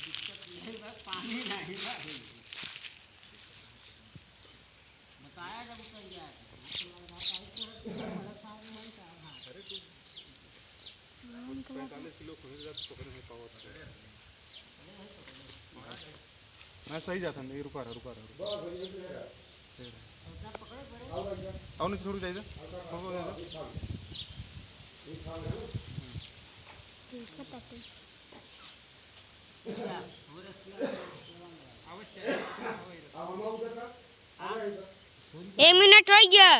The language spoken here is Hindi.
पानी नहीं बताया जब उतर गया अरे तू 45 किलो पकड़ने में पावर मैं सही जाता नहीं रुका रहा आओ थोड़ी चाहिए एक मिनट हो गया।